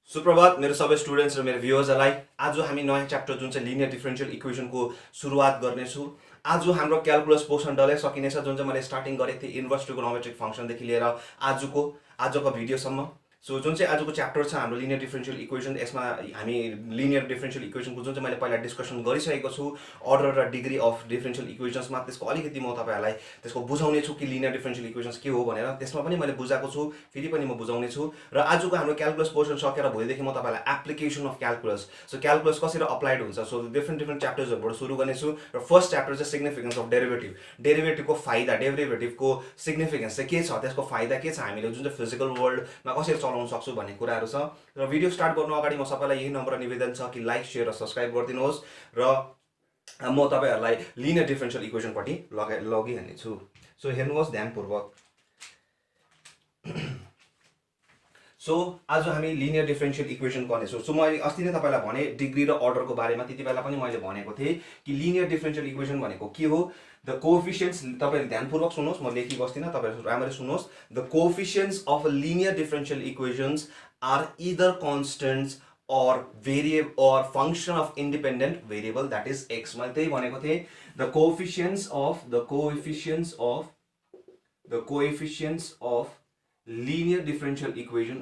सुप्रभात मेरो सबै स्टुडेन्ट्स र मेरो भ्युअर्सहरूलाई। आज हामी नयाँ च्याप्टर जुन चाहिँ लिनियर डिफरेन्शियल इक्वेसनको सुरुवात गर्नेछु। आज हाम्रो क्यालकुलस पोर्सन डल्लै सकिनेछ, जुन चाहिँ मैले स्टार्टिङ गरेको थिएँ इन्भर्स ट्रिगोनोमेट्रिक फङ्सनदेखि लिएर आजको भिडियोसम्म। सो जुन चाहिँ आजको च्याप्टर छ हाम्रो लिनियर डिफरेन्शियल इक्वेसन, यसमा हामी लिनियर डिफरेन्शियल इक्वेसनको जुन चाहिँ मैले पहिला डिस्कसन गरिसकेको छु अर्डर र डिग्री अफ डिफरेन्शियल इक्वेसन्समा, त्यसको अलिकति म तपाईँहरूलाई त्यसको बुझाउने छु कि लिनियर डिफरेन्शियल इक्वेसन्स के हो भनेर। त्यसमा पनि मैले बुझाएको छु, फेरि पनि म बुझाउने छु। र आजको हाम्रो क्यालकुलस पोर्सन सकेर भोलिदेखि म तपाईँलाई application of calculus, so calculus कसरी अप्लाइड हुन्छ, सो डिफ्रेन्ट च्याप्टर्सहरूबाट सुरु गर्नेछु। र फर्स्ट च्याप्टर चाहिँ सिग्निफिकेन्स अफ डेरिभेटिभको फाइदा, डेरिभेटिभको सिग्निफिकेन्स चाहिँ के छ, त्यसको फाइदा के छ, हामीले जुन चाहिँ फिजिकल वर्ल्डमा कसरी चलाउन सक्छु भन्ने कुराहरू छ। र भिडियो स्टार्ट गर्नु अगाडि म सबैलाई यही नम्र निवेदन छ कि लाइक, सेयर र सब्सक्राइब गरिदिनुहोस् र म तपाईँहरूलाई लिनियर डिफरेन्शियल इक्वेसनपट्टि लगिहाल्नेछु। सो हेर्नुहोस् ध्यानपूर्वक। सो आज हामी लिनियर डिफरेन्शियल इक्वेसन गर्नेछौँ। सो मैले अस्ति नै तपाईँलाई भने डिग्री र अर्डरको बारेमा, त्यति बेला पनि मैले भनेको थिएँ कि लिनियर डिफरेन्शियल इक्वेसन भनेको के हो। द कोएफिसिएन्ट्स, तपाईँले ध्यानपूर्वक सुन्नुहोस्, म लेखी बस्दिनँ, तपाईँहरू राम्ररी सुन्नुहोस्। The coefficients of a linear differential equations are either constants or variable or function of independent variable, that is x. मैले त्यही भनेको थिएँ, the coefficients of linear differential equation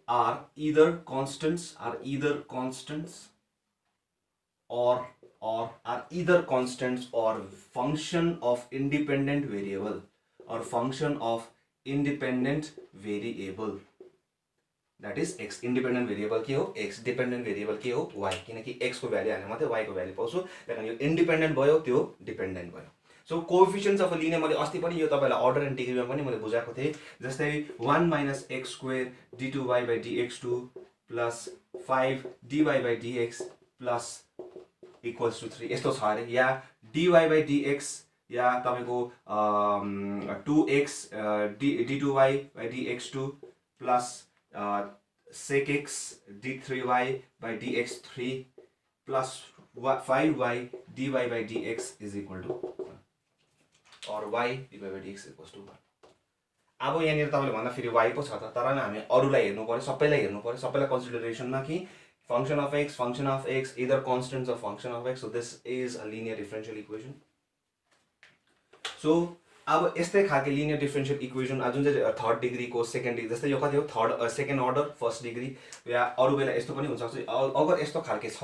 are either constants or function of independent variable that is x. independent variable के हो x, dependent variable के हो y, किनकि x को भ्यालु हाल्ने मात्रै y को भ्यालु पाउँछु, त्यही यो independent भयो, त्यो dependent भयो। सो कोएफिसिएन्ट्स अफ लिनियर, मैले अस्ति पनि यो तपाईँलाई अर्डर एन्ड डिग्रीमा पनि मैले बुझाएको थिएँ। जस्तै 1 - x² d2y/dx2 plus 5 dy/dx plus equals to 3 यस्तो छ अरे, या dy/dx या तपाईँको 2x d2y/dx2 plus sec x d3y/dx3 plus 5y dy/dx is equal to 1 or y dy/dx equals to 1। अब यहाँनिर तपाईँले भन्दा फेरि y पो छ त, तर हामी अरूलाई हेर्नु पर्यो, सबैलाई हेर्नु पर्यो, सबैलाई कन्सिडरेसनमा कि function of x either constants of function of x, so this is a linear differential equation। so अब यस्तै खालको लिनियर डिफरेन्शियल इक्वेसन जुन चाहिँ थर्ड डिग्रीको सेकेन्ड डिग्री, जस्तै यो कति हो third second order first degree, या अरू बेला यस्तो पनि हुनसक्छ। अगर यस्तो खालके छ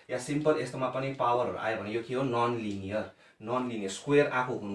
या सिम्पल यस्तोमा पनि पावरहरू आयो भने यो के हो नन लिनियर स्क्वायर आएको हुनु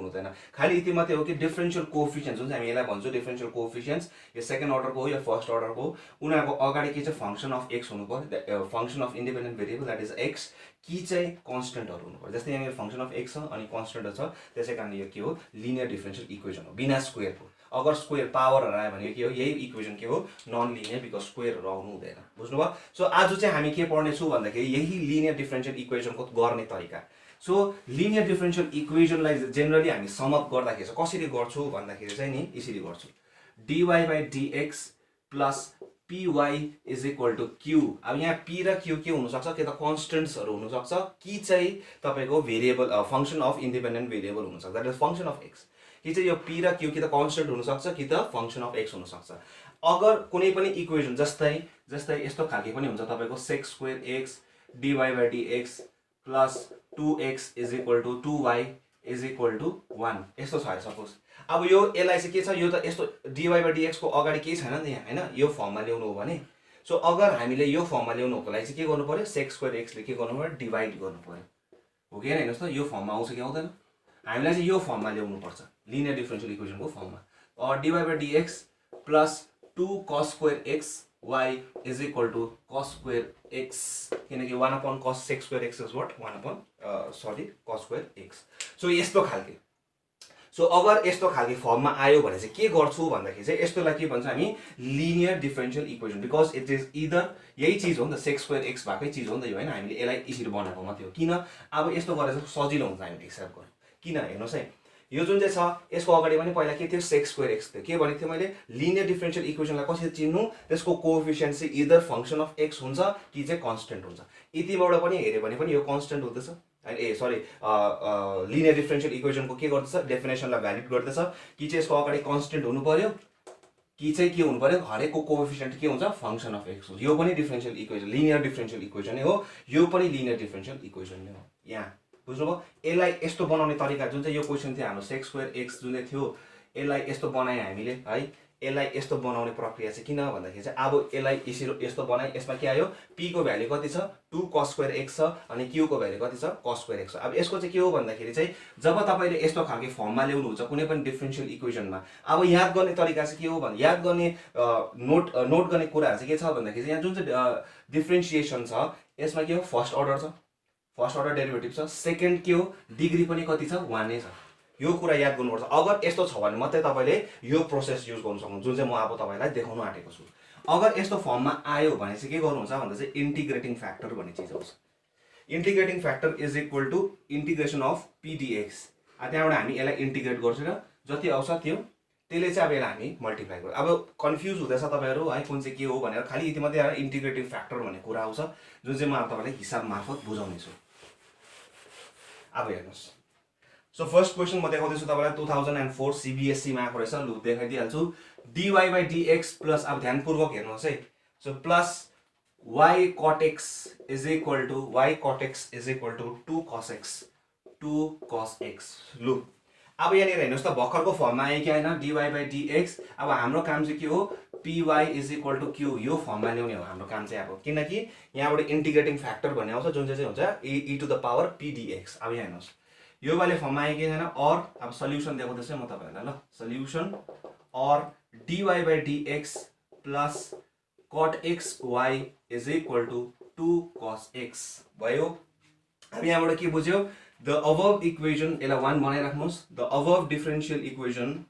हुँदैन। खालि यति मात्रै हो कि डिफरेन्शियल कोएफिसिएन्ट्स जुन चाहिँ हामी यसलाई भन्छौँ डिफरेन्शियल कोएफिसिएन्ट्स, यो सेकेन्ड अर्डरको हो या फर्स्ट अर्डरको हो, उनीहरूको अगाडि के चाहिँ फंक्सन अफ एक्स हुनु पर्यो, function of independent variable that is x, कि चाहिँ कन्स्टेन्टहरू हुनु पर्यो। जस्तै यहाँ फंक्सन अफ एक्स छ अनि कन्स्टेन्ट छ, त्यसै कारण यो के हो लिनियर डिफरेन्शियल इक्वेसन हो बिना स्क्वायरको। अगर स्क्वायर पावरहरू आयो भने के हो यही इक्वेसन के हो नन लिनियर, बिकज स्क्वायरहरू आउनु हुँदैन। बुझ्नुभयो। सो आज चाहिँ हामी के पढ्नेछौँ भन्दाखेरि यही लिनियर डिफरेन्शियल इक्वेसनको गर्ने तरिका। सो लिनियर डिफरेन्शियल इक्वेसनलाई जेनरली हामी सम अप गर्दाखेरि चाहिँ कसरी गर्छौँ भन्दाखेरि चाहिँ नि यसरी गर्छौँ, dy/dx plus py is equal to q। अब यहाँ p र q के हुनसक्छ, कि त कन्स्टेन्ट्सहरू हुनसक्छ, कि चाहिँ तपाईँको variable function of independent variable हुनसक्छ, that is function of x। कि चाहिँ यो p र q कि त कन्स्टेन्ट हुनसक्छ कि त फंक्सन अफ x हुनसक्छ। अगर कुनै पनि इक्वेसन जस्तै यस्तो खालके पनि हुन्छ तपाईँको sec² x dy/dx plus 2x is equal to 2y is equal to 1 यस्तो छ अरे सपोज। अब यो यसलाई चाहिँ के छ, यो त यस्तो dy/dx को अगाडि केही छैन नि यहाँ, हैन, यो फर्ममा ल्याउनु हो भने। सो अगर हामीले यो फर्ममा ल्याउनुको लागि चाहिँ के गर्नु पर्यो, sec² x ले के गर्नु पर्यो डिभाइड गर्नु पर्यो, हो कि हैन। हेर्नुस् त यो फर्ममा आउँछ कि आउँदैन, हामीलाई चाहिँ यो फर्ममा ल्याउनु पर्छ लिनियर डिफरेन्शियल इक्वेसनको फर्ममा। dy/dx plus 2 cos² x y is equal to cos² x, किनकि 1/cos sec² x इज व्हाट 1/cos² x। सो यस्तो खालके। सो अगर यस्तो खालके फर्ममा आयो भने चाहिँ के गर्छु भन्दाखेरि चाहिँ यस्तोलाई के भन्छ हामी linear differential equation, because it is either यही चीज हो नि त, sec² x भएकै चीज हो नि त यो, हैन। हामीले यसलाई यसरी बनाएको मात्रै हो। किन अब यस्तो गरेर चाहिँ सजिलो हुन्छ हामीले हिसाब गर्नु। किन हेर्नुहोस् है, यो जुन चाहिँ छ यसको अगाडि पनि पहिला के थियो sec² x थियो। के भनेको थियो मैले लिनियर डिफरेन्शियल इक्वेसनलाई कसरी चिन्नु, त्यसको कोएफिसिएन्ट चाहिँ इदर फंक्सन अफ x हुन्छ कि चाहिँ कन्स्टेन्ट हुन्छ। यतिबाट पनि हेर्यो भने पनि यो कन्स्टेन्ट हुँदैछ, लिनियर डिफरेन्शियल इक्वेसनको के गर्दैछ डेफिनेसनलाई भ्यालिड गर्दैछ, कि चाहिँ यसको अगाडि कन्स्टेन्ट हुनु पर्यो कि चाहिँ के हुनु पर्यो हरेकको कोएफिसिएन्ट के हुन्छ फंक्सन अफ x हुन्छ। यो पनि differential equation linear differential equation नै हो, यो पनि लिनियर डिफरेन्शियल इक्वेसन नै हो। यहाँ बुझ्नुभयो? यसलाई यस्तो बनाउने तरिका जुन चाहिँ यो क्वेसन थियो हाम्रो sec square x जुन चाहिँ थियो यसलाई यस्तो बनाए हामीले है। यसलाई यस्तो बनाउने प्रक्रिया चाहिँ किन भन्दाखेरि चाहिँ अब यसलाई यस्तो बनाए यसमा के आयो p को भ्यालु कति छ 2 cos square x छ अनि q को भ्यालु कति छ cos square x छ। अब यसको चाहिँ के हो भन्दाखेरि चाहिँ जब तपाईले यस्तो खालको फर्ममा ल्याउनु हुन्छ कुनै पनि डिफरेन्शियल इक्वेसनमा अब याद गर्ने तरिका चाहिँ के हो भने याद गर्ने नोट गर्ने कुराहरु चाहिँ के छ भन्दाखेरि यहाँ जुन चाहिँ डिफरेन्शिएसन छ यसमा के हो फर्स्ट अर्डर डेरिभेटिभ छ, सेकेन्ड के हो डिग्री पनि कति छ 1 नै छ। यो कुरा याद गर्नुपर्छ। अगर यस्तो छ भने मात्रै तपाईले यो प्रोसेस युज गर्न सक्नुहुन्छ जुन चाहिँ म अब तपाईलाई देखाउन आँटेको छु। अगर यस्तो फर्ममा आयो भने चाहिँ के गर्नुहुन्छ भन्दा चाहिँ इन्टिग्रेटिङ फ्याक्टर भन्ने चीज आउँछ। Integrating factor is equal to integration of p dx। त्यहाँबाट हामी यसलाई इन्टिग्रेट गर्छौँ र जति आउँछ त्यो त्यसले चाहिँ अब यसलाई हामी मल्टिप्लाई गर्छौँ। अब कन्फ्युज हुँदैछ तपाईहरु है कुन चाहिँ के हो भनेर खाली यति मात्रै आएर इन्टिग्रेटिङ फ्याक्टर भन्ने कुरा आउँछ जुन चाहिँ म अब तपाईलाई हिसाब मार्फत बुझाउने छु। अब हेर्नुस् सो फर्स्ट क्वेसन म देखाउँदैछु तपाईलाई 2004 CBSE मा आएको रहेछ। लु देखाइदिहाल्छु। dy by dx प्लस अब ध्यानपूर्वक हेर्नुहोस् है। So plus y cot x is equal to 2 cos x। लु अब यहाँनिर हेर्नुहोस् त भर्खरको फर्ममा आयो कि हैन dy by dx। अब हाम्रो काम चाहिँ के हो py is equal to q यो फर्ममा ल्याउने हो हाम्रो काम चाहिँ अब किनकि यहाँबाट इन्टिग्रेटिङ फ्याक्टर भन्ने आउँछ जुन चाहिँ हुन्छ e to the power p dx। अब यहाँ हेर्नुहोस् यो वाले फर्ममा आयो कि छैन और अब सल्युसन देखाउँदैछु म तपाईहरुलाई ल। सल्युसन और dy by dx plus cot xy is equal to 2 cos x भयो। अब यहाँबाट के बुझ्यो द अबव इक्वेसन यसलाई 1 बनाइराख्नुस्। The above differential equation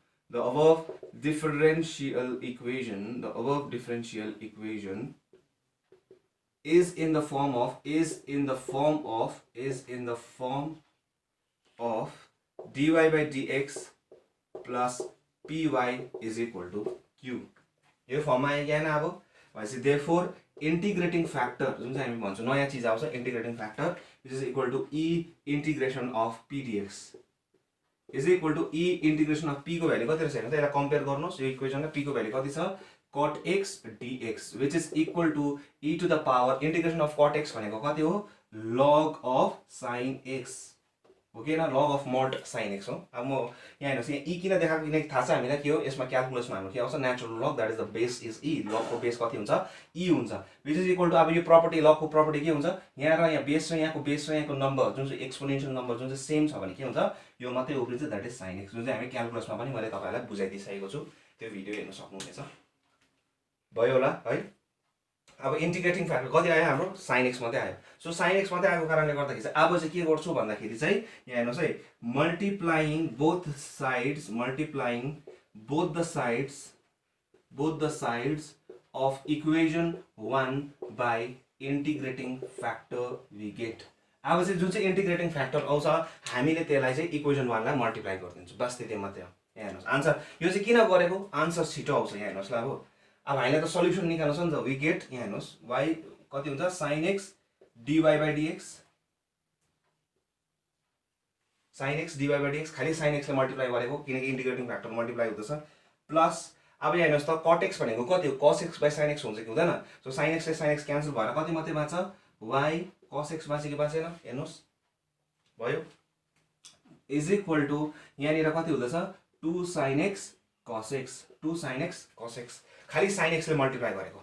is in the form of dy by dx plus py is equal to q। यो फर्ममा आयो कि हैन अब भनेपछि therefore integrating factor जुन चाहिँ हामी भन्छौं नयाँ चीज आउँछ integrating factor which is equal to e integration of p dx is equal to e integration of p को भ्यालु कति रहेछ हेर्नु त। यसलाई कम्पेयर गर्नुस् यो इक्वेसनमा p को भ्यालु कति छ cot x dx which is equal to e to the power integration of cot x भनेको कति हो log of sin x हो कि हैन log of mod sin x हो। अब म यहाँ हेर्नुस् यहाँ e किन देखाएको किनकि थाहा छ हामीलाई के हो यसमा क्याल्कुलसमा हाम्रो के आउँछ natural log that is the base is e। लग को बेस कति हुन्छ e हुन्छ which is equal to अब यो प्रपर्टी लग को प्रपर्टी के हुन्छ यहाँ र यहाँ बेस र यहाँको नम्बर जुन चाहिँ एक्सपोनेन्शियल नम्बर जुन चाहिँ सेम छ भने के हुन्छ यो मात्रै उफ्रिन्छ दैट इज sin x जुन चाहिँ हामी क्याल्कुलसमा पनि मैले तपाईलाई बुझाइदिसकेको छु। त्यो भिडियो हेर्न सक्नुहुनेछ। भयो होला है। अब इन्टिग्रेटिङ फ्याक्टर कति आयो हाम्रो sin x मात्रै आयो। सो sin x मात्रै आएको कारणले गर्दाखेरि चाहिँ अब चाहिँ के गर्छु भन्दाखेरि चाहिँ यहाँ हेर्नुस् है multiplying both the sides of equation 1 by integrating factor we get. अब चाहिँ जुन चाहिँ इन्टिग्रेटिङ फ्याक्टर आउँछ हामीले त्यसलाई चाहिँ इक्वेसन 1 लाई मल्टिप्लाई गरिदिन्छौँ बस त्यति मात्रै हो। यहाँ हेर्नुस् आन्सर यो चाहिँ किन गरेको आन्सर छिटो आउँछ। यहाँ हेर्नुस् ल अब हामीलाई त सल्युसन निकाल्नु छ नि त। वी गेट यहाँ हेर्नुस् y कति हुन्छ sin x dy by dx खाली sin x ले मल्टिप्लाई गरेको किनकि इन्टिग्रेटिङ फ्याक्टर मल्टिप्लाई हुँदैछ प्लस अब यहाँ हेर्नुस् त cot x भनेको कति हो cos x by sin x हुन्छ कि हुँदैन। सो sin x ले sin x क्यान्सल भएर कति मात्रै बाँच्छ y cos x बाँच्यो कि बाँचेन हेर्नुस् भयो इज इक्वल टु यहाँनिर कति हुँदैछ 2 sin x cos x खाली sin x ले मल्टिप्लाई गरेको।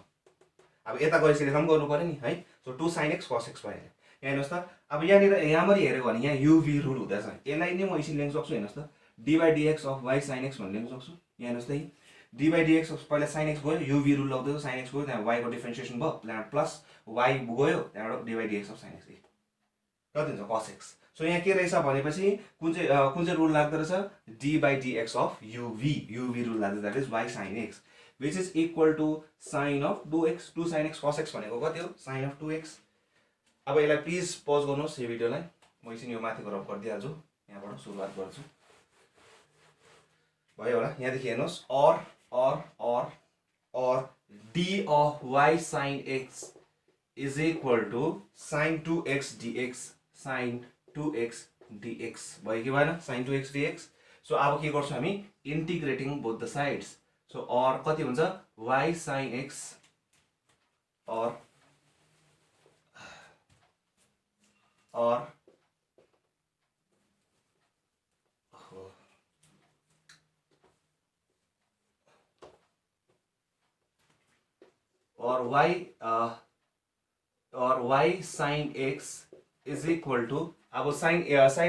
अब यता गएपछि यता पनि गर्नु पर्यो नि है। So 2 sin x cos x भयो। यहाँ हेर्नुस् त अब यहाँनिर यहाँमरि हेर्यो भने यहाँ uv रुल हुँदैछ यसलाई नै म यसरी लेख्न सक्छु। हेर्नुस् त dy dx of y sin x भनेर लेख्न सक्छु। यहाँ हेर्नुस् त dy dx of पहिला sin x गयो uv रुल लाउँदै sin x गयो त्यहाँ y को डिफरेन्सिएसन भयो त्यहाँबाट प्लस y गयो त्यहाँबाट dy dx of sin x कति हुन्छ cos x। सो यहाँ के रहेछ भनेपछि कुन चाहिँ रुल लाग्दो रहेछ d by dx of uv rule लाग्दो that is y sin x which is equal to sin of 2x 2 sin x cos x भनेको कति हो sin of 2x। अब यसलाई प्लिज पज गर्नुस् यो भिडियोलाई म एकछिन यो माथिको रफ गरिदिहाल्छु यहाँबाट सुरुवात गर्छु भयो होला। यहाँदेखि हेर्नुस् or d of y sin x is equal to sin 2x dx भयो कि भएन sin 2x dx। सो अब के गर्छौं हामी integrating both the sides. So or कति हुन्छ y sin x or y sin x is equal to अब sin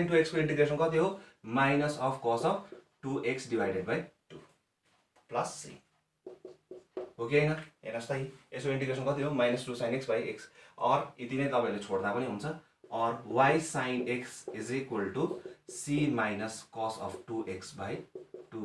2x को इंटीग्रेशन कति हो minus of cos of 2x divided by 2 plus c हो कि हैन हेर्नुस् त यसको इंटीग्रेशन कति हो minus 2 sin x by x और यति नै तपाईहरुले छोड्दा पनि हुन्छ और y sin x is equal to c minus cos of 2x by 2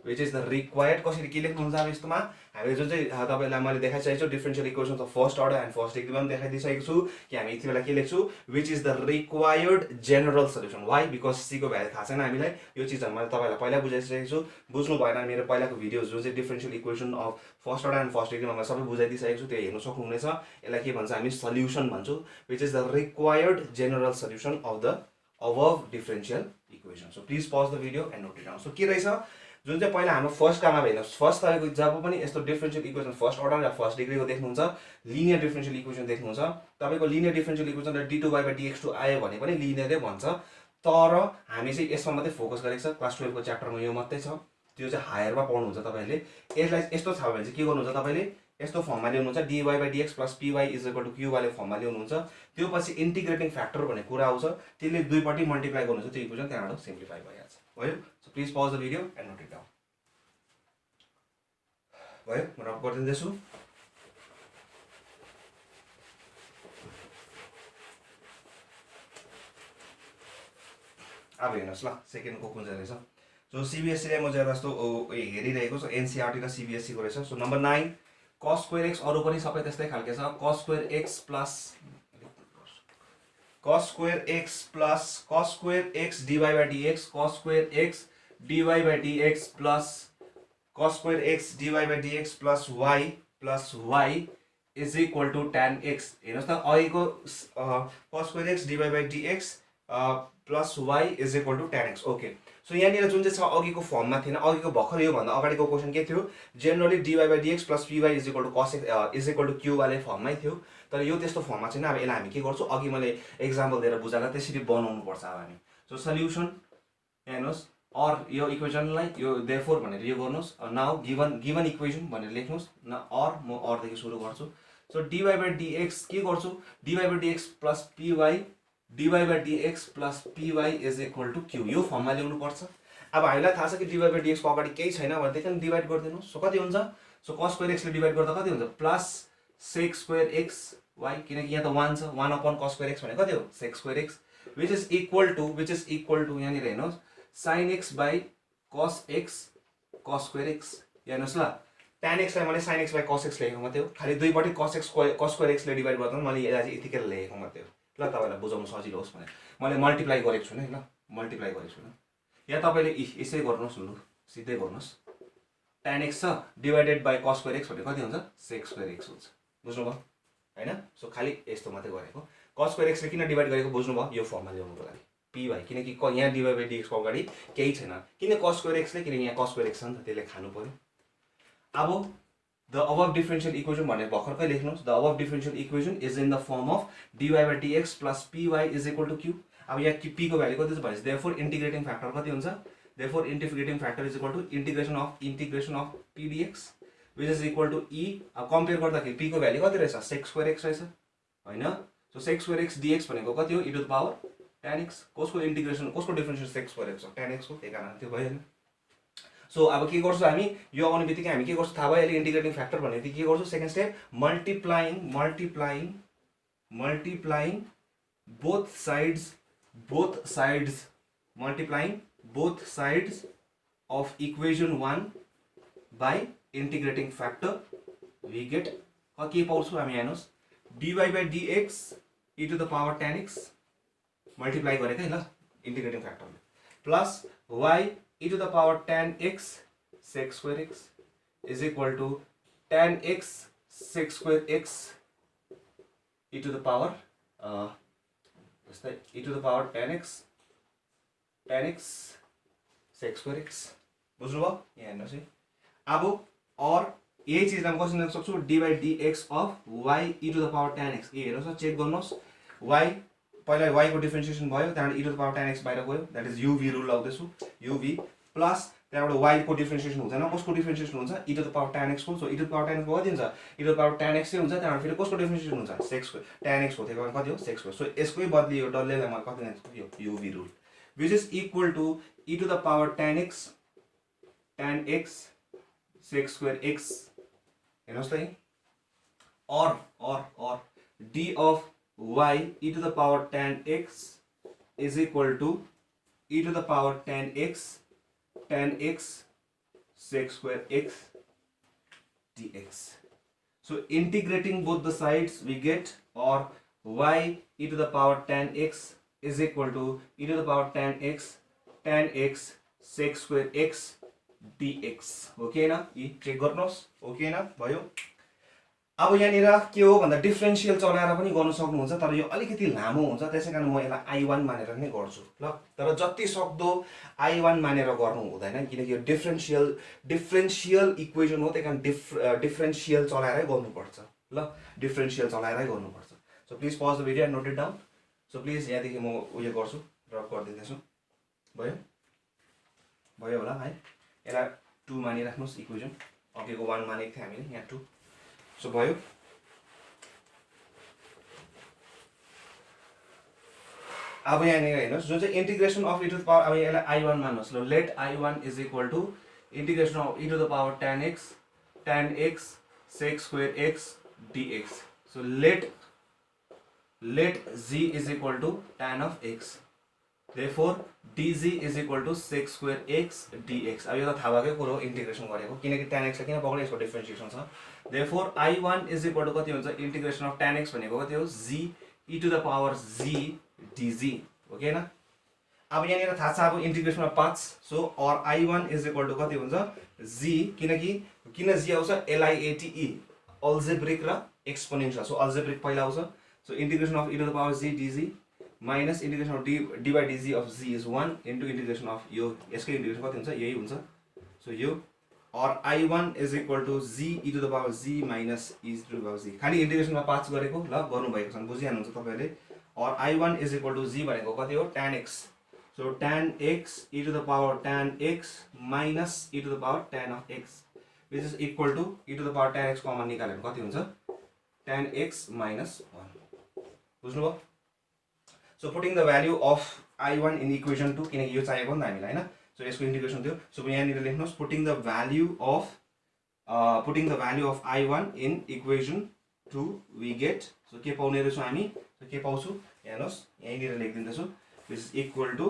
which is the required कसरी के लेख्नुहुन्छ अब यस्तोमा हामीले जुन चाहिँ तपाईहरुलाई मैले देखाइसकेको छु differential equations of first order and first डिग्रीमा पनि देखाइदिसकेको छु कि हामी यति बेला के लेख्छु which is the required general solution why because c को भ्यालु थाहा छैन हामीलाई यो चीजहरु मैले तपाईहरुलाई पहिला बुझाइसकेको छु बुझ्नु भएन मेरो पहिलाको भिडियोज जुन चाहिँ differential equation of first order and first डिग्रीमा मैले सबै बुझाइदिसकेको छु त्यो हेर्न सक्नुहुनेछ यसलाई के भन्छ हामी solution भन्छौं which is the required general solution of the above differential equation so please pause the video and note it down so के रहेछ जुन चाहिँ पहिला हाम्रो फर्स्ट काममा भेन फर्स्ट तपाईको जब पनि यस्तो डिफरेन्शियल इक्वेशन फर्स्ट अर्डर या फर्स्ट डिग्रीको देख्नुहुन्छ लिनियर डिफरेन्शियल इक्वेशन देख्नुहुन्छ तपाईको लिनियर डिफरेन्शियल इक्वेशन र d2y/dx2 आयो भने पनि लिनियरै भन्छ तर हामी चाहिँ यसमा मात्रै फोकस गरेको छ क्लास 12 को च्याप्टरमा यो मात्रै छ त्यो चाहिँ हायरमा पढ्नुहुन्छ तपाईहरुले यसलाई यस्तो छ भने चाहिँ के गर्नुहुन्छ तपाईले यस्तो फर्ममा ल्याउनुहुन्छ dy/dx + py = q वाले फर्ममा ल्याउनुहुन्छ त्यो पछि इन्टिग्रेटिङ फ्याक्टर भन्ने कुरा आउँछ त्यसले दुईपटि मल्टिप्लाई गर्नुहुन्छ त्यो इक्वेशन त्यहाँबाट सिम्प्लिफाई भइहाल्छ भयो so please pause the video and note it down भयो म रफ गरिदिन्छु अब हेर्नुस् ल सेकेन्ड को कुन चाहिँ रहेछ सो सीबीएसई ले म चाहिँ जस्तो हेरिरहेको छु एनसीईआरटी र सीबीएसई को रहेछ so number 9 cos square x अरु पनि सबै त्यस्तै खालके छ cos square x plus cos square x dy/dx cos square x dy/dx plus cos square x dy/dx plus y is equal to tan x हेर्नुस् त अहिलेको cos square x dy/dx plus y is equal to tan x okay so यहाँनिर जुन चाहिँ छ अघिको फर्ममा थिएन अघिको भर्खर यो भन्दा अगाडिको क्वेशन के थियो generally dy/dx plus py is equal to cos x is equal to q वाले फर्ममै थियो तर यो त्यस्तो फर्ममा छैन अब यसलाई हामी के गर्छौं अघि मैले एक्जाम्पल दिएर बुझाएको त्यसरी बनाउनु पर्छ अब हामी सो सल्युसन हेर्नुस् और यो इक्वेशनलाई यो देयरफोर भनेर यो गर्नुस् नाउ गिवन इक्वेशन भनेर लेख्नुस् न और म और देखि सुरु गर्छु सो dy/dx के गर्छु dy/dx plus dy/dx plus py is equal to q यो फर्ममा ल्याउनु पर्छ अब हामीलाई थाहा छ कि dy/dx को अगाडि केही छैन भने त्यसले डिवाइड गरिदिनु सो कति हुन्छ सो cos square x ले डिवाइड गर्दा कति हुन्छ plus sec square x y किनकि यहाँ त 1 छ 1 upon cos square x भने कति हो sec square x which is equal to यहाँ नि हेर्नुस् sin x by cos x cos square x हेर्नुस् ल tan x लाई मैले sin x by cos x लेखेको मात्रै हो खाली दुईपटि cos square x ले डिवाइड गर्दा मैले यसलाई चाहिँ यतिकै लेखेको मात्रै हो ल तपाईलाई बुझाउन सजिलो होस् भने मैले मल्टिप्लाई गरेको छु नि ल मल्टिप्लाई गरेको छु या तपाईले यसै गर्नुस् लु सिधै गर्नुस् tan x छ divided by cos square x भने कति हुन्छ sec square x हुन्छ बुझ्नु भयो हैन सो खाली यस्तो मात्रै गरेको cos square x ले किन डिवाइड गरेको बुझ्नु भयो यो फर्ममा ल्याउनुको लागि py किनकि यहाँ dy/dx को अगाडि केही छैन किन cos square x ले किन यहाँ cos square x छ नि त त्यसले खानु पर्यो अब the above differential equation भनेर भर्खरकै लेख्नुस् the above differential equation is in the form of dy/dx plus py is equal to q अब यहाँ p को भ्यालु कति छ भनेपछि therefore integrating factor कति हुन्छ therefore integrating factor is equal to integration of p dx which is equal to e अब compare गर्दाखेरि p को भ्यालु कति रहेछ sec square x रहेछ हैन so sec square x dx भनेको कति हो e to the power tan x कसको इंटीग्रेसन कसको डिफरेन्शियल sec square x हो tan x को त्यही कारण त्यो भयो हैन सो अब के गर्छौं हामी यो आउने बित्तिकै हामी के गर्छौं थाहा भयो अहिले इन्टिग्रेटिङ फ्याक्टर भन्ने बित्तिकै के गर्छौं second step multiplying both sides of equation 1 by integrating factor we get के पाउँछौं हामी हेर्नुस् dy/dx e to the power tan x multiply गरेको है ल इन्टिग्रेटिङ फ्याक्टरले plus y e to the power tan x sec square x is equal to tan x sec square x e to the power e to the power tan x sec square x बुझ्नु भयो यहाँ हेर्नुस् है अब और यही चीजलाई म कसरी लेख्न सक्छु d by dx of y e to the power tan x। हेर्नुहोस् चेक गर्नुहोस् वाई पहिला y को डिफरेन्सिएसन भयो त्यहाँबाट e to the power tan x बाहिर गयो द्याट इज युभी रुल लाउँदैछु युभी प्लस त्यहाँबाट y को डिफरेन्सिएसन हुँदैन कसको डिफरेन्सिएसन हुन्छ e to the power tan x को। So e to the power tan x को कति हुन्छ e to the power tan x हुन्छ त्यहाँबाट फेरि कसको डिफरेन्सिएसन हुन्छ सेक्स को tan x को थियो कति हो सेक्स को। सो यसकै बदली यो डल्लेलाई म कति लेख्छु यो UV rule which is equal to e to the power tan x sec square x हेर्नुहोस् त or d of y e to the power tan x is equal to e to the power tan x sec square x dx. So integrating both the sides we get or y e to the power tan x is equal to e to the power tan x sec square x dx. Okay ना यी check गर्नुहोस् okay ना भयो। अब यहाँनिर के हो भन्दा डिफरेन्शियल चलाएर पनि गर्न सक्नुहुन्छ तर यो अलिकति लामो हुन्छ त्यसैकारण म यसलाई I1 मानेर नै गर्छु ल। तर जति सक्दो I1 मानेर गर्नु हुँदैन किनकि यो डिफरेन्शियल इक्वेसन हो त्यही कारण डिफरेन्शियल चलाएरै गर्नुपर्छ ल डिफरेन्शियल चलाएरै गर्नुपर्छ। So please pause the video and note it down. So please यहाँदेखि म उयो गर्छु ड्रप गरिदिँदैछु भयो भयो होला है। यसलाई 2 मानिराख्नुहोस् इक्वेसन अघिको 1 मानेको थियो हामीले यहाँ 2। सो भयो अब यहाँनिर हेर्नुहोस् जुन चाहिँ integration of e to the power अब यसलाई I1 मान्नुहोस् ल let I1 is equal to integration of e to the power tan x sec square x dx. सो let g is equal to tan of x therefore dg is equal to sec square x dx. अब यो त थाहा भएकै कुरो integration गरेको किनकि tan x लाई किन पक्रेको यसको डिफरेन्सिएसन छ। therefore I1 is equal to कति हुन्छ इन्टिग्रेसन अफ tan x भनेको कति हो g e to the power g dg okay ना। अब यहाँनिर थाहा छ अब इन्टिग्रेसनमा 5 सो और I1 is equal to कति हुन्छ g किन g आउँछ LIATE अल्जेब्रिक र एक्सपोनेन्शियल। सो अल्जेब्रिक पहिला आउँछ so integration of e to the power g dg minus integration of d by dg of g is 1 into integration of यो यसको integration कति हुन्छ यही हुन्छ। सो यो और I1 is equal to g e to the power g minus e to the power g खाली इन्टिग्रेसनमा 5 गरेको ल गर्नुभएको छ बुझिहाल्नुहुन्छ तपाईहरुले। और I1 is equal to g भनेको कति हो tan x। So tan x e to the power tan x minus e to the power tan of x which is equal to e to the power tan x common निकाल्यो भने कति हुन्छ tan x minus 1 बुझ्नुभयो। So putting the value of I1 in equation 2 किनकि यो चाहिएको नि त हामीलाई हैन। सो यसको इन्टिग्रेसन थियो सो यहाँनिर लेख्नुहोस् putting the value of I1 in equation 2 we get so के पाउने रहेछौँ हामी सो के पाउँछु हेर्नुहोस् यहीँनिर लेखिदिँदैछु which is equal to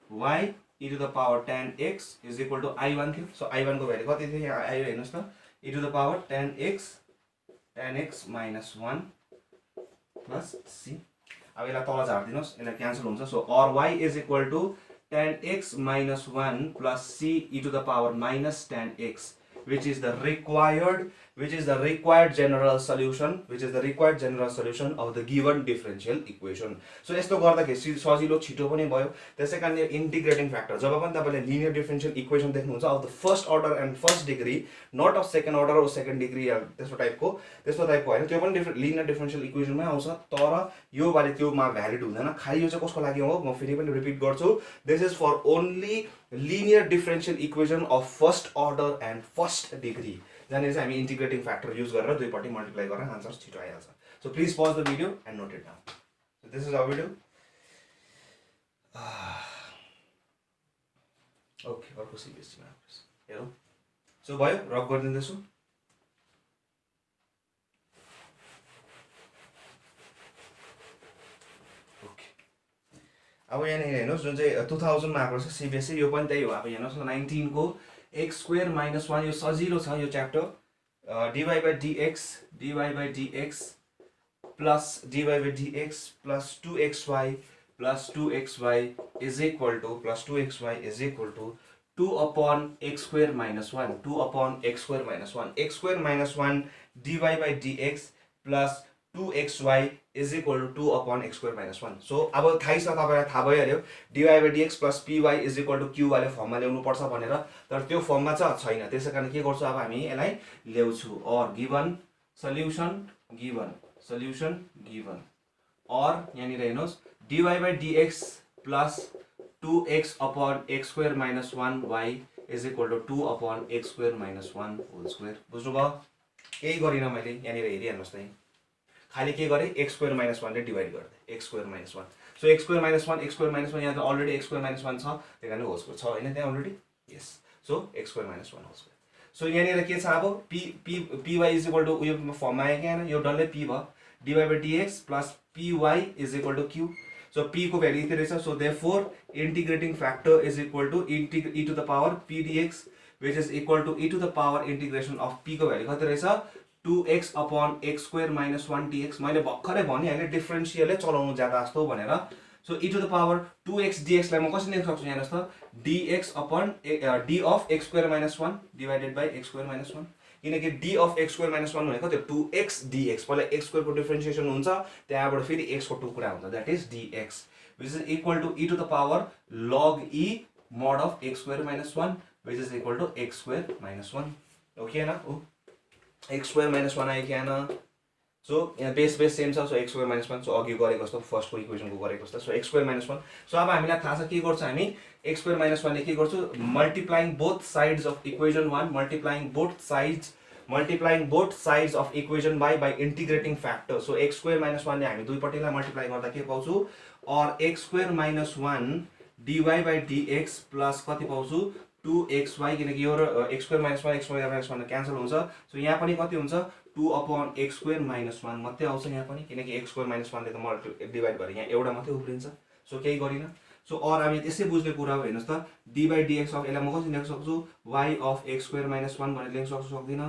y e to the power tan x is equal to I1 थियो। सो I1 को भ्यालु कति थियो यहाँ आयो हेर्नुहोस् त e to the power tan x minus 1 plus c। अब यसलाई तल झार्दिनुहोस् यसलाई क्यान्सल हुन्छ। सो और y is equal to tan x minus 1 plus c e to the power minus tan x which is the required general solution of the given differential equation. So यस्तो गर्दाखेरि सजिलो छिटो पनि भयो त्यसैकारण यो इन्टिग्रेटिङ फ्याक्टर जब पनि तपाईले लिनियर डिफरेन्शियल इक्वेसन देख्नुहुन्छ of the first order and first degree not of second order और सेकेन्ड डिग्री त्यस्तो टाइपको हैन त्यो पनि लिनियर डिफरेन्शियल इक्वेसनमै आउँछ तर यो बारे त्योमा भ्यालिड हुँदैन। खाली यो चाहिँ कसको लागि हो म फेरि पनि रिपिट गर्छु this is for only linear differential equation of first order and first degree जहाँनिर चाहिँ हामी इन्टिग्रेटिङ फ्याक्टर युज गरेर दुईपट्टि मल्टिप्लाई गरेर आन्सर छिटो आइहाल्छ। So please pause the video and note it down. So this is our video okay अर्को सिबिएससीमा हेरौँ। सो भयो रब गरिदिँदैछु। अब यहाँनिर हेर्नुहोस् जुन चाहिँ 2000 मा आएको छ सिबिएससी यो पनि त्यही हो। अब हेर्नुहोस् 19 को x स्क्वायर माइनस 1 यो सजिलो छ यो chapter dy by dx plus dy by dx plus 2xy is equal to 2 upon x square minus 1 x square minus 1 dy by dx plus 2xy is equal to 2 upon x square minus 1. So अब थाहै छ तपाईलाई थाहा भइहाल्यो dy/dx plus py is equal to q वाले फर्ममा ल्याउनु पर्छ भनेर. तर त्यो फर्ममा चाहिँ छैन. त्यसैकारण के गर्छु अब हामी यसलाई ल्याउँछु. और गिवन सल्युसन गिवन और यहाँनिर हेर्नुहोस् dy/dx plus 2x upon x square minus 1 y is equal to 2 upon x square minus 1 whole square. बुझ्नुभयो? केही गरिन मैले यहाँनिर हेरिहाल्नुहोस् त. खाली के गरेँ x स्क्वायर माइनस 1 ले डिवाइड गर्दै x square minus 1. So x square minus 1 यहाँ त अलरेडी x स्क्वायर माइनस 1 छ. त्यही कारण होल स्क्वायर छ हैन त्यहाँ already. Yes. So x square minus 1 whole square. So यहाँनिर के छ अब py इज इक्वल टु यो फर्ममा आयो क्या यो डल्लै p भयो dy/dx plus py is equal to q. So p को भ्यालु यति रहेछ. So therefore integrating factor is equal to e to the power p dx which is equal to e to the power integration of p को value कति रहेछ 2x upon x square minus 1 dx. मैले भर्खरै भनिहालेँ डिफरेन्शियलै चलाउनु ज्यादा जस्तो भनेर. So e to the power 2x dx लाई म कसरी लेख्न सक्छु हेर्नुस् त dx upon d of x square minus 1 divided by x square minus 1. किनकि d of x square minus 1 भनेको त्यो 2x dx पहिला x स्क्वायर को डिफरेन्शिएसन हुन्छ त्यहाँबाट फेरि x को टुक्रा हुन्छ that is dx which is equal to e to the power log e mod of x square minus 1 which is equal to x square minus 1. Okay ना x square minus 1 आयो क्या न. सो यहाँ base same छ. So x square minus 1 so अघि गरेको जस्तो फर्स्टको इक्वेसनको गरेको जस्तो. So x square minus 1. So अब हामीलाई थाहा छ के गर्छ हामी x स्क्वायर माइनस 1 ले के गर्छु multiplying both sides of equation 1 multiplying both sides of equation by integrating factor. So x square minus 1 ले हामी दुईपट्टिलाई मल्टिप्लाई गर्दा के पाउँछु और x square minus 1 dy/dx plus कति पाउँछु 2xy किनकि यो x square minus 1 x square minus 1 cancel हुन्छ. सो यहाँ पनि कति हुन्छ 2 अपॉन x स्क्वायर माइनस 1 मात्रै आउँछ यहाँ पनि किनकि x स्क्वायर माइनस 1 ले त मल्टिप्लाई डिवाइड गरे यहाँ एउटा मात्रै उब्रिन्छ. सो केही गरिन. सो और हामी त्यसै बुझ्ने कुरा हो हेर्नुस् त dy/dx अफ यसलाई म कसरी लेख्न सक्छु y of x square minus 1 भनेर लेख्न सक्दिन.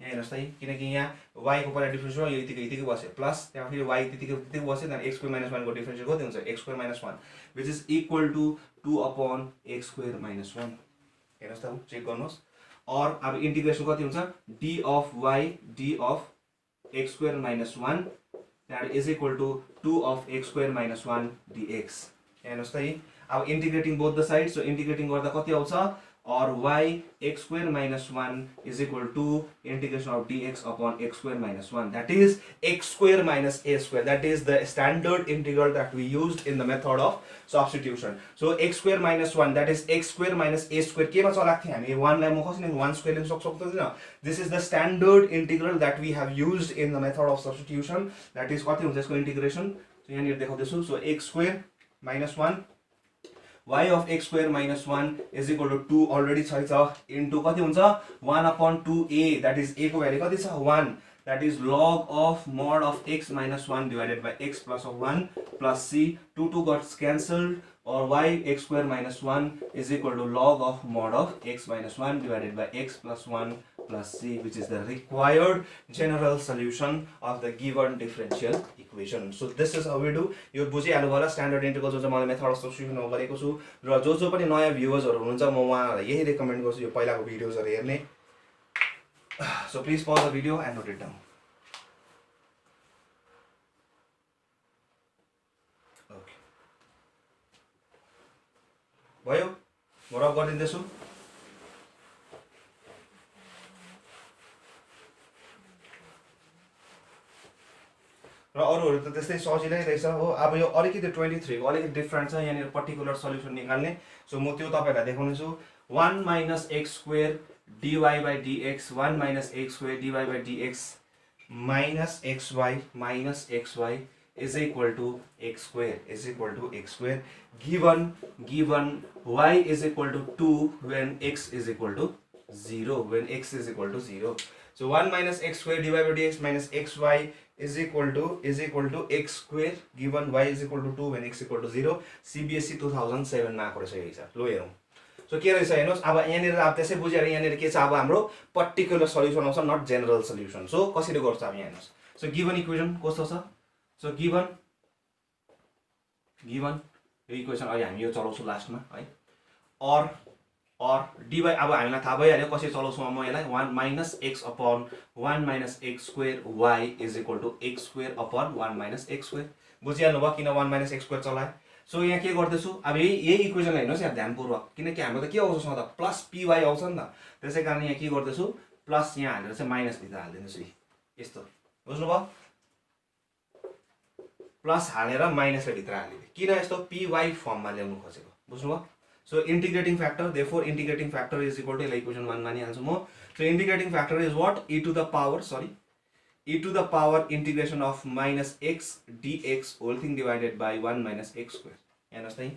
यहाँ हेर्नुस् त किनकि यहाँ y को पहिला डिफरेन्सियल यो यतिकै बस्यो प्लस त्यहाँ फेरि y त्यतिकै बस्यो त्यहाँ x स्क्वायर माइनस 1 को डिफरेन्सियल कति हुन्छ x square minus 1 which is equal to 2 upon x square minus 1. हेर्नुस् त चेक गर्नुहोस्. और अब इंटीग्रेशन कति हुन्छ d of y d of x square minus 1 that is equal to 2 of x square minus 1 dx. हेर्नुस् त अब इंटीग्रेटिङ बोथ द साइड. सो इंटीग्रेटिङ गर्दा कति आउँछ और y x square minus 1 is equal to integration of dx upon x square minus 1. That is x square minus a square. That is the standard integral that we used in the method of substitution. So x square minus 1 that is x square minus a square. के मा चलाएको थियौ हामी 1 लाई म कसरी 1 square लेख्न सक्दैन. This is the standard integral that we have used in the method of substitution. That is कति हुन्छ यसको इंटीग्रेसन. So यहाँ निर देखाउँदैछु. So x square minus 1 y of x square minus 1 is equal to 2 already छ into कति हुन्छ 1 upon 2a. that is a को value कति छ 1. that is log of mod of x minus 1 divided by x plus of 1 plus c. 2 got cancelled or y x square minus 1 is equal to log of mod of x minus 1 divided by x plus 1 plus c, which is the required general solution of the given differential equation. So this is how we do. यो बुझिहाल्नु होला standard integral जो चाहिँ मैले method of substitution गरेको छु र जो पनि नयाँ भ्युअर्सहरु हुनुहुन्छ म उहाँहरुलाई यही रेकमेन्ड गर्छु यो पहिलाको भिडियोजहरु हेर्ने. So please pause the video and note it down. Okay. भयो म रफ गरिदिन्दैछु. र अरूहरु त त्यस्तै सजिलै रहेछ हो. अब यो अलिकति 23 को अलिकति डिफरेन्ट छ. यहाँनिर पर्टिकुलर सल्युसन निकाल्ने. सो म त्यो तपाईहरुलाई देखाउने छु. 1 minus x square dy by dx 1 minus x square dy by dx minus xy is equal to x square given y is equal to 2 when x is equal to 0. So 1 minus x square dy by dx minus xy is equal to x square given y is equal to 2 when x equal to 0. CBSE 2007 मा आएको रहेछ यो हिसाब. लो हेरौँ. So के रहेछ हेर्नुस्. अब यहाँनिर अब त्यसै बुझेर यहाँनिर के छ अब हाम्रो पर्टिकुलर सल्युसन आउँछ नट जेनरल सल्युसन. सो कसरी गर्छ अब यहाँ हेर्नुस्. सो गिवन इक्वेसन कस्तो छ. सो गिवन यो इक्वेसन अहिले हामी यो चलाउँछौँ लास्टमा है. or dy अब हामीलाई थाहा भइहाल्यो कसरी चलाउँछु म यसलाई 1 minus x upon 1 minus x square y is equal to x square upon 1 minus x square बुझिहाल्नु भयो किन 1 minus x square चलाए सो यहाँ के गर्दैछु अब यही इक्वेसन हेर्नुहोस् यहाँ ध्यानपूर्वक किनकि हाम्रो त के आउँछ सधैँ प्लस py आउँछ नि त त्यसै कारण यहाँ के गर्दैछु प्लस यहाँ हालेर चाहिँ माइनस भित्र हालिदिनुहोस् यस्तो बुझ्नुभयो प्लस हालेर माइनसले भित्र हालिदिए किन यस्तो py फर्ममा ल्याउनु खोजेको बुझ्नुभयो so integrating factor therefore integrating factor is equal to equation 1 मानिहाल्छु म so integrating factor is what e to the power integration of minus x dx whole thing divided by 1 minus x square हेर्नुहोस् त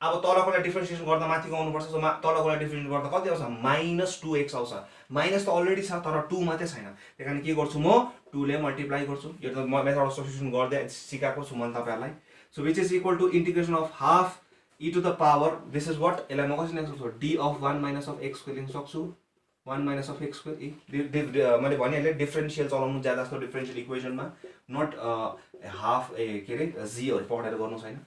अब तलकोलाई differentiation गर्दा माथिको आउनुपर्छ so तलकोलाई differentiation गर्दा कति आउँछ माइनस 2x आउँछ माइनस त अलरेडी छ तर 2 मात्रै छैन त्यही कारण के गर्छु म 2 ले मल्टिप्लाई गर्छु यो त म मेथड अफ सब्स्टिट्युसन गर्दै सिकाएको छु मैले तपाईहरुलाई so which is equal to integration of half e to the power this is what यसलाई म कसरी लेख्न सक्छु d of 1 minus of x square लेख्न सक्छु 1 minus of x स्क्वायर मैले भनिहालेँ डिफरेन्शियल चलाउनु ज्यादा जस्तो डिफरेन्शियल इक्वेसनमा नट हाफ के रे g हरु पढेर गर्नु छैन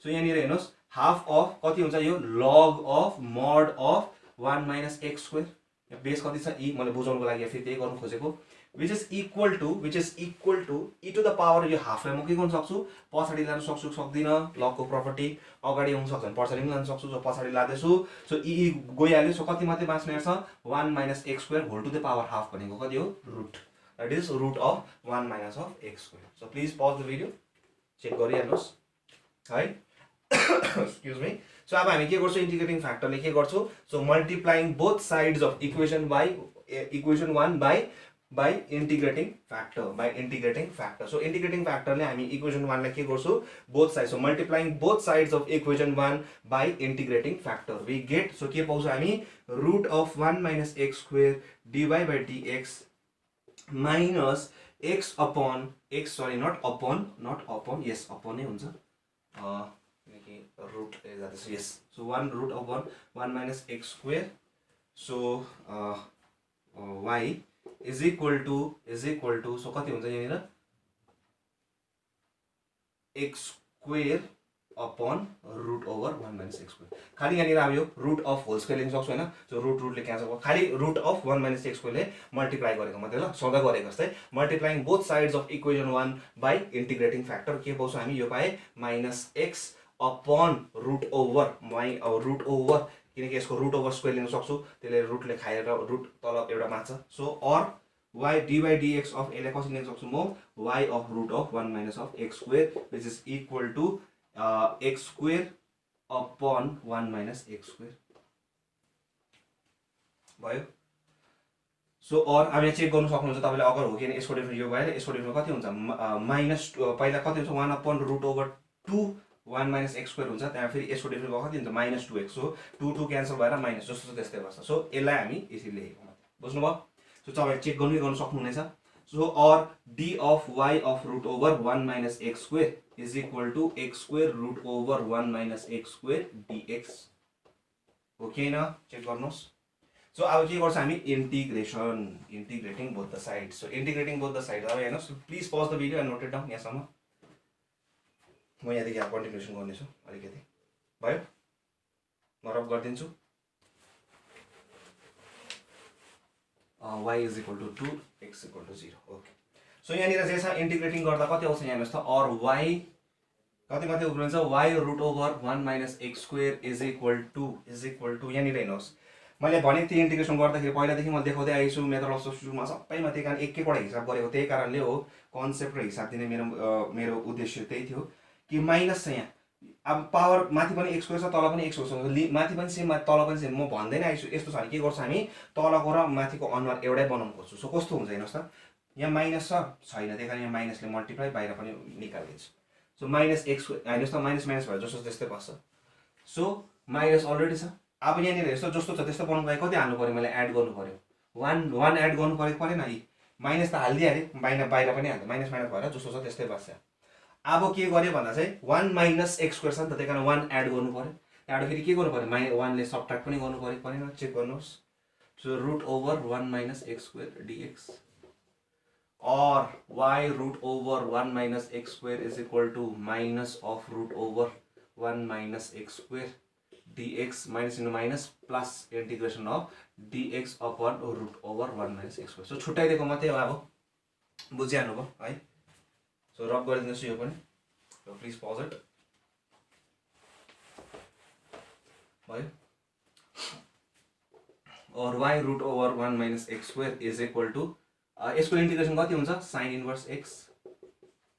सो यहाँ निर हेर्नुस् हाफ अफ कति हुन्छ यो log of mod of 1 minus x square base कति छ e मैले बुझाउनको लागि फेरि त्यही गर्नु खोजेको which is equal to e to the power यो हाफ लाई म के गर्न सक्छु पछाडी लान सक्छु सक्दिन लग को प्रपर्टी अगाडि आउन सक्छ पछाडी पनि लान सक्छु सो पछाडी लादैछु सो e गइहाल्यो सो कति मात्रै बाँच्ने छ 1 minus x square whole to the power half भनेको कति हो root that is root of 1 minus of x square so please pause the video check गरिहाल्नुस् है एक्सक्युज मी सो अब हामी के गर्छौं इंटीग्रेटिंग फैक्टरले के गर्छौं so multiplying both sides of equation 1 by integrating factor so integrating factor ले हामी equation 1 लाई के गर्छौं both sides so multiplying both sides of equation 1 by integrating factor we get so के पाउँछौं हामी root of 1 minus x square dy by dx minus x upon x sorry not upon yes upon नै हुन्छ किनकि root जादैछ yes so 1 root of 1 minus x square so y is equal to so कति हुन्छ यहाँनिर x square upon root over 1 minus x square खाली यहाँनिर अब यो root of whole square लेख्न सक्छु हैन सो root ले क्यान्सल भयो खाली root of 1 minus x square ले मल्टिप्लाई गरेको मात्रै ल सदा गरेको जस्तै multiplying both sides of equation 1 by integrating factor के पाउँछौ हामी यो पाए minus x upon root over किनकि यसको रुट ओभर स्क्वायर लिन सक्छु त्यसले रुटले खाएर रुट तल एउटा मान्छ so or y dy dx of यसलाई कसरी लेख्न सक्छु म y अफ root of 1 minus of x square which is equal to x square upon 1 minus x square भयो सो अर अब यहाँ चेक गर्न सक्नुहुन्छ तपाईले अगर हो कि यसको डिफरेन्स यो भएर यसको डिफरेन्स कति हुन्छ माइनस पहिला कति हुन्छ 1 upon root over 2 1 minus x square हुन्छ त्यहाँ फेरि यसको डिफरेन्स कति हुन्छ माइनस 2x सो 2 क्यान्सल भएर माइनस जस्तो त्यस्तै गर्छ सो यसलाई हामी यसरी लेखेको बुझ्नुभयो सो तपाईहरु चेक गर्न सक्नुहुनेछ so or d of y of root over 1 minus x square is equal to x square root over 1 minus x square dx okay न चेक गर्नुस् सो अब के गर्छ हामी integrating both the sides so integrating both the sides अब हेर्नुस् please pause the video and note it down यहाँसम्म म यहाँदेखि अब कन्टिन्युसन गर्नेछु अलिकति भयो म रब गरिदिन्छु y is equal to 2 x equal to 0 okay so यहाँनिर जे छ इंटीग्रेटिङ गर्दा कति आउँछ यहाँ हेर्नुस् त और y कति माथि उक्लिन्छ y root over 1 minus x square is equal to यहाँनिर हेर्नुस् मैले भनेको थिएँ इंटीग्रेसन गर्दाखेरि पहिलादेखि म देखाउँदै आइछु मेथड अफ सब्स्टिट्युसनमा सबैमा त्यही कारण एक एकवटा हिसाब गरेको त्यही कारणले हो कन्सेप्ट र हिसाब दिने मेरो उद्देश्य त्यही थियो कि माइनस छ यहाँ अब पावर माथि पनि x स्क्वायर छ तल पनि x स्क्वायर छ माथि पनि सेम तल पनि सेम म भन्दैन आइछु यस्तो छ भने के गर्छ हामी तलको र माथिको अनुहार एउटै बनाउनु खोज्छु सो कस्तो हुन्छ हेर्नुस् त यहाँ माइनस छैन त्यही कारण यहाँ माइनसले मल्टिप्लाई बाहिर पनि निकालिदिन्छु सो माइनस x हेर्नुस् त माइनस माइनस भएर जस्तो त्यस्तै बस्छ सो माइनस अलरेडी छ अब यहाँनिर यस्तो जस्तो छ त्यस्तो बनाउनको लागि कति हाल्नु पर्यो मैले एड गर्नु पर्यो 1 एड गर्नु परेन यी माइनस त हालिदिहालेँ बाहिर पनि हाल्छ माइनस माइनस भएर जस्तो छ त्यस्तै बस्छ अब के गर्यो भन्दा चाहिँ 1 minus x square छ नि त त्यही कारण 1 एड गर्नु पर्यो त्यहाँबाट फेरि के गर्नु पर्यो 1 ले सबट्र्याक्ट पनि गर्नु पर्यो परेन चेक गर्नुस् so root over 1 minus x square dx or y root over 1 minus x square is equal to minus of root over 1 minus x square dx minus into minus plus integration of dx upon root over 1 minus x square. So छुट्याइदिएको मात्रै हो, अब बुझिहाल्नु भयो है। So रब गरिदिनुहोस् यो पनि, प्लिज पज इट भयो। और y root over 1 minus x square is equal to यसको इन्टिग्रेसन कति हुन्छ साइन इन्भर्स x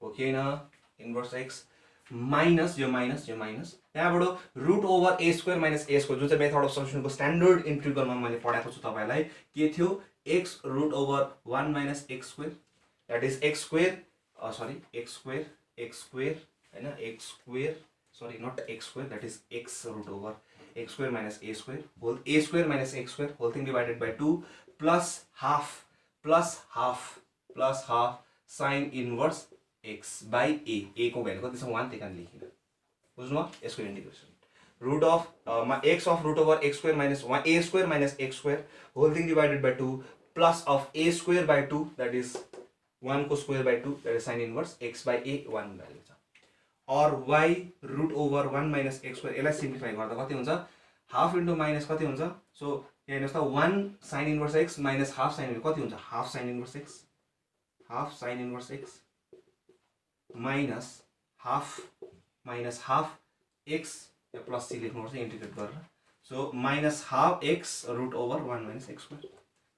हो कि हैन, इन्भर्स x माइनस यो माइनस त्यहाँबाट root over a square minus a square जुन चाहिँ मेथड अफ सल्युसनको स्ट्यान्डर्ड इन्टिग्रलमा मैले पढाएको छु तपाईलाई के थियो x root over 1 minus x square that is x square हैन x square sorry not x square that is x root over x square minus a square minus x square whole thing divided by 2 plus half sine inverse x by a को value कति छ 1 त्यही कारण लेखिन बुझ्नु यसको integration root of x of root over x square minus 1 a square minus x square whole thing divided by 2 plus of a square by 2 that is 1 को square by 2 that is sine inverse x by a 1 value छ और y root over 1 minus x square यसलाई simplify गर्दा कति हुन्छ half into minus कति हुन्छ so यहाँ हेर्नुस् त 1 sine inverse x minus half sine कति हुन्छ half sine inverse x minus half x या प्लस c लेख्नुपर्छ इन्टिग्रेट गरेर so minus half x root over 1 minus x square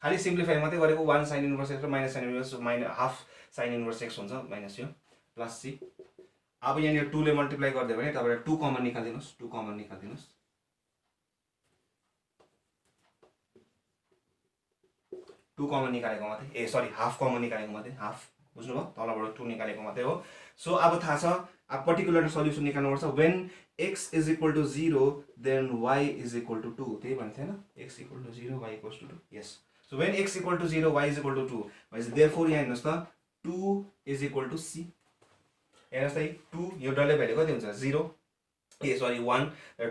खाली सिम्प्लिफाई मात्रै गरेको 1 साइन इन्भर्स x र minus sine inverse minus half sine inverse x हुन्छ minus यो plus c अब यहाँ 2 ले मल्टिप्लाई गर्दै भने तपाईले 2 कमन निकाल्दिनुस् 2 कमन निकालेको मात्रै सरी हाफ कमन निकालेको मात्रै हाफ बुझ्नु भयो तलबाट 2 निकालेको मात्रै हो सो अब थाहा छ अब पर्टिकुलर सल्युसन निकाल्नु पर्छ when x is equal to 0 then y is equal to 2 त्यही भन्थे हैन x equal to 0 y equals to 2 यस so when x equal to 0 y is equal to 2 भनेपछि देयरफोर यहाँ हेर्नुस् त 2 इज इक्वल टु c हेर्नुस् त 2 यो डल्लै भ्यालु कति हुन्छ 0 sorry 1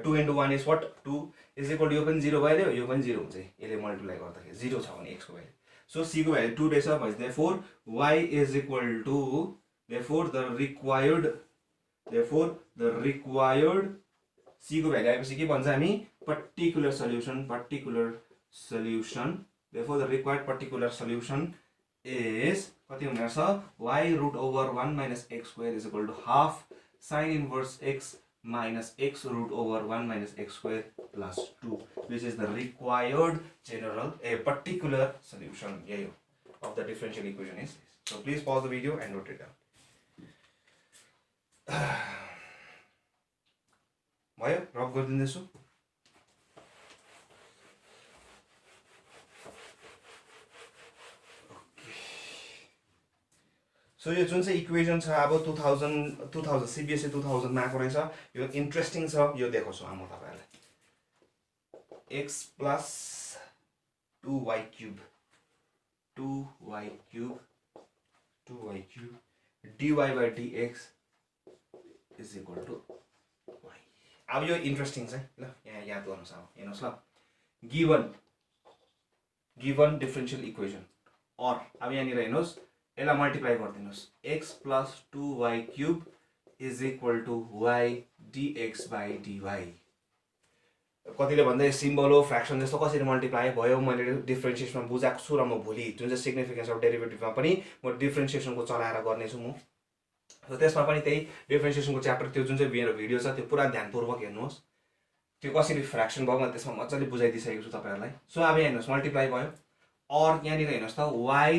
2 into 1 is what 2 is equal to यो पनि 0 भइदियो यो पनि 0 हुन्छ यसले मल्टिप्लाई गर्दाखेरि 0 छ भने x को भ्यालु so c को भ्यालु 2 रहेछ भनेपछि therefore y is equal to therefore the required c को भ्यालु आएपछि के भन्छ हामी particular solution therefore the required particular solution is कति हुने रहेछ y root over 1 minus x square is equal to half sin inverse x minus x root over 1 minus x square plus 2 which is the required general particular solution of the differential equation is this. So please pause the video and note it down. भयो रब गरिदिन्छु so यो जुन चाहिँ equation छ अब 2000 CBSE 2000 मा आएको रहेछ यो इन्ट्रेस्टिङ छ यो देखाउँछु म तपाईहरुलाई x plus 2y cube dy by dx is equal to y अब यो इन्ट्रेस्टिङ छ ल यहाँ याद गर्नुस् अब हेर्नुस् ल गिवन डिफरेन्शियल इक्वेसन और अब यहाँ निर हेर्नुस् यसलाई multiply गर्दिनुस् x plus 2y cube is equal to y dx by dy कतिले भन्दै सिम्बल हो फ्र्याक्सन जस्तो कसरी मल्टिप्लाई भयो मैले डिफरेन्शिएसनमा बुझाएको छु र म भोलि जुन चाहिँ सिग्निफिकेन्स अफ डेरिभेटिभमा पनि म डिफरेन्शिएसनको चलाएर गर्ने छु म सो त्यसमा पनि त्यही डिफरेन्शिएसनको च्याप्टर त्यो जुन चाहिँ मेरो भिडियो छ त्यो पुरा ध्यानपूर्वक हेर्नुहोस् त्यो कसरी फ्र्याक्सन भयो म त्यसमा मजाले बुझाइदिसकेको छु तपाईहरुलाई सो अब यहाँ हेर्नुहोस् मल्टिप्लाई भयो और यहाँ निर हेर्नुहोस् त y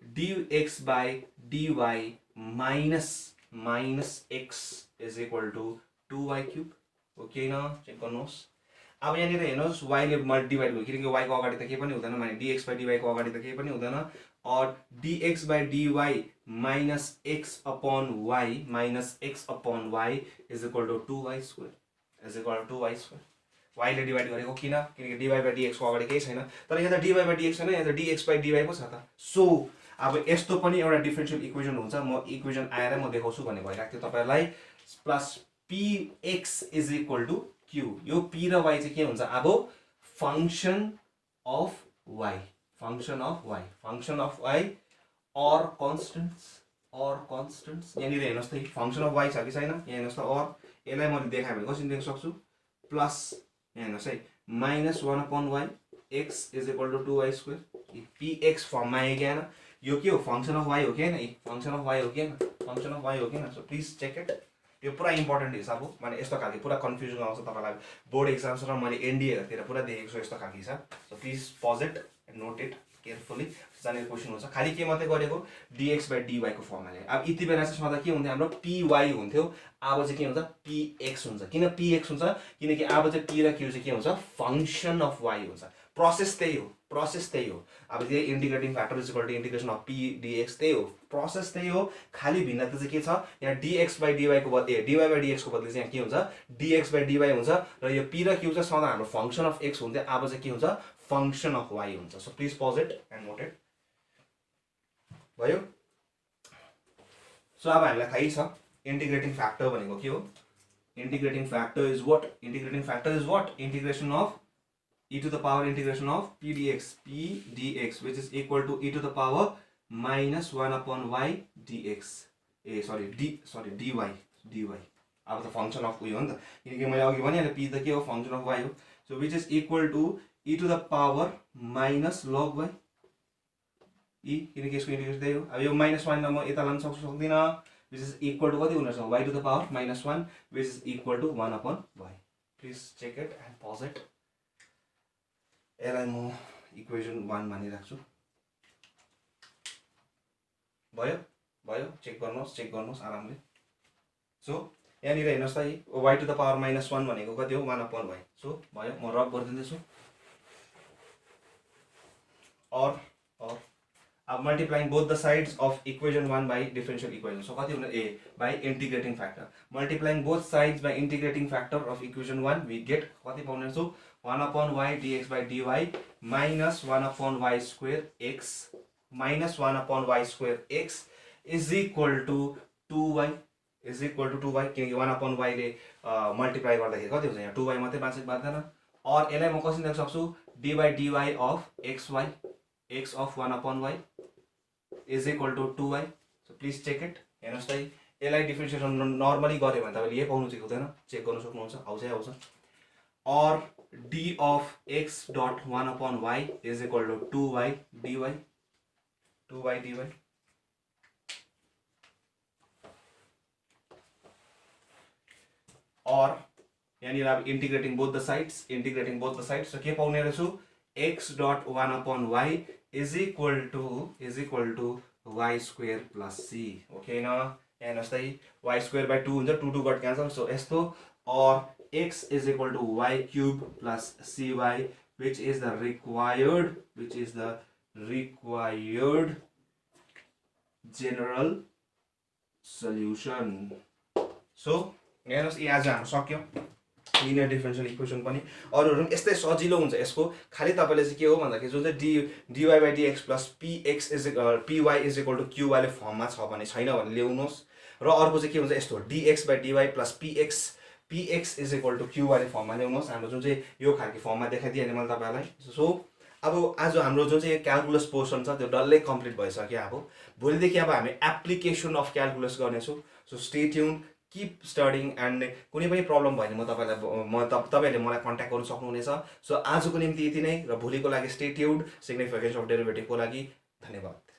dx by dy minus x is equal to 2y cube okay न चेक गर्नुहोस् अब यहाँ निर हेर्नुहोस् y ले डिवाइड भयो किनकि y को अगाडि त केही पनि हुँदैन माने dx by dy को अगाडि त केही पनि हुँदैन और dx by dy minus x upon y is equal to 2y square y ले डिवाइड गरेको किनकि dy by dx को अगाडि केही छैन तर यहाँ त dy by dx छैन यहाँ त dx by dy पो छ त सो अब यस्तो पनि एउटा डिफरेन्शियल इक्वेसन हुन्छ म इक्वेसन आएर म देखाउँछु भन्ने भइराख्थ्यो तपाईहरुलाई plus px is equal to q यो p र y चाहिँ के हुन्छ अब फंक्शन अफ y और कन्स्टन्ट्स यहाँ निर हेर्नुस् त फंक्शन अफ y छ कि छैन यहाँ हेर्नुस् त और यसलाई मैले देखाए भने कसरी लेख्न सक्छु प्लस यहाँ हेर्नुहोस् है -1/y x is equal to 2y²। px फर्ममा आयो कि आएन? यो के हो? फङ्सन अफ y हो कि होइन? फङ्सन अफ y हो कि होइन? फङ्सन अफ y हो कि होइन? So please check it. यो पुरा इम्पोर्टेन्ट हिसाब हो, माने यस्तो खालको पुरा कन्फ्युजन आउँछ तपाईँलाई बोर्ड एक्जाम्स र मैले एनडिएहरूतिर पुरा देखेको छु यस्तो खालको हिसाब। So please pause it and note it carefully. जाने क्वेसन हुन्छ खालि के मात्रै गरेको dx/dy को फर्ममा ल्यायो। अब यति बेला चाहिँ सधैँ के हुन्थ्यो हाम्रो py हुन्थ्यो, अब चाहिँ के हुन्छ px हुन्छ। किन px हुन्छ? किनकि अब चाहिँ p र q चाहिँ के हुन्छ फङ्सन अफ y हुन्छ। प्रोसेस त्यही हो, प्रोसेस त्यही हो। अब त्यही integrating factor is equal to integration of p dx त्यही हो, प्रोसेस त्यही हो। खालि भिन्नता चाहिँ के छ यहाँ dx/dy को बदली dy/dx को बदली चाहिँ के हुन्छ dx/dy हुन्छ र यो p र q चाहिँ सधैँ हाम्रो फङ्सन अफ x हुन्थ्यो, अब चाहिँ के हुन्छ फङ्सन अफ y हुन्छ। So please pause it and note it. भयो? सो अब हामीलाई थाहै छ इन्टिग्रेटिङ फ्याक्टर भनेको के हो। Integrating factor is what? Integrating factor is what? Integration of e to the power integration of p dx which is equal to e to the power -1/y dx dy अब त function of उयो हो नि त, किनकि मैले अघि भनिहालेँ p त के हो फङ्सन अफ y हो। So which is equal to e to the power -log y e, किनकि यसको इन्टिग्रेसन त्यही हो। अब यो -1 म यता लान सक्दिनँ, विच इज इक्वल टु कति हुन सक्छ y to the power -1 which is equal to 1/y। Please check it and pause it. यसलाई म इक्वेसन 1 मानिराख्छु। भयो? भयो? चेक गर्नुहोस् आरामले। सो यहाँनिर हेर्नुहोस् त y to the power -1 भनेको कति हो 1/y। सो भयो, म रब गरिदिँदैछु। और अब multiplying both the sides of equation 1 by differential equation. So कति हुने ए by integrating factor. Multiplying both sides by integrating factor of equation 1 we get कति पाउने छु 1/y dx/dy -1/y² x -1/y² x is equal to 2y किनकि 1/y ले multiply गर्दाखेरि कति हुन्छ यहाँ 2y मात्रै बाँच्दैन। और यसलाई म कसरी लेख्न सक्छु d/dy of xy x of 1/y is equal to 2y। So please check it. हेर्नुहोस् त यसलाई डिफ्रेन्सिएसन नर्मली गऱ्यो भने तपाईँले यही पाउनु चाहिँ हुँदैन, चेक गर्न सक्नुहुन्छ, आउँछ। और d of x dot 1/y is equal to 2y dy और यहाँनिर अब integrating both the sides so के पाउने रहेछु x dot 1/y is equal to y² plus c। Okay न? हेर्नुहोस् त y² 2 हुन्छ, 2 गट क्यान्सल। सो यस्तो और x is equal to y³ plus cy which is the required general solution। So हेर्नुहोस् आज हाम्रो सक्यो लिनियर डिफरेन्शियल इक्वेसन पनि। अरूहरू पनि यस्तै सजिलो हुन्छ यसको। खालि तपाईँले चाहिँ के हो भन्दाखेरि जुन चाहिँ dy/dx plus px py is equal to qy ले फर्ममा छ भने छैन भने ल्याउनुहोस्। र अर्को चाहिँ के हुन्छ यस्तो dx/dy plus px is equal to qy ले फर्ममा ल्याउनुहोस्। हाम्रो जुन चाहिँ यो खालको फर्ममा देखाइदिएँ मैले तपाईँलाई। सो अब आज हाम्रो जुन चाहिँ क्यालकुलस पोर्सन छ त्यो डल्लै कम्प्लिट भइसक्यो। अब भोलिदेखि अब हामी एप्लिकेसन अफ क्यालकुलस गर्नेछौँ। So stay tune, keep studying and कुनै पनि प्रब्लम भयो भने तपाईँहरूले मलाई कन्ट्याक्ट गर्नु सक्नुहुनेछ। सो आजको निम्ति यति नै र भोलिको लागि स्टे ट्युन्ड सिग्निफिकेन्स अफ डेरिभेटिभको लागि। धन्यवाद।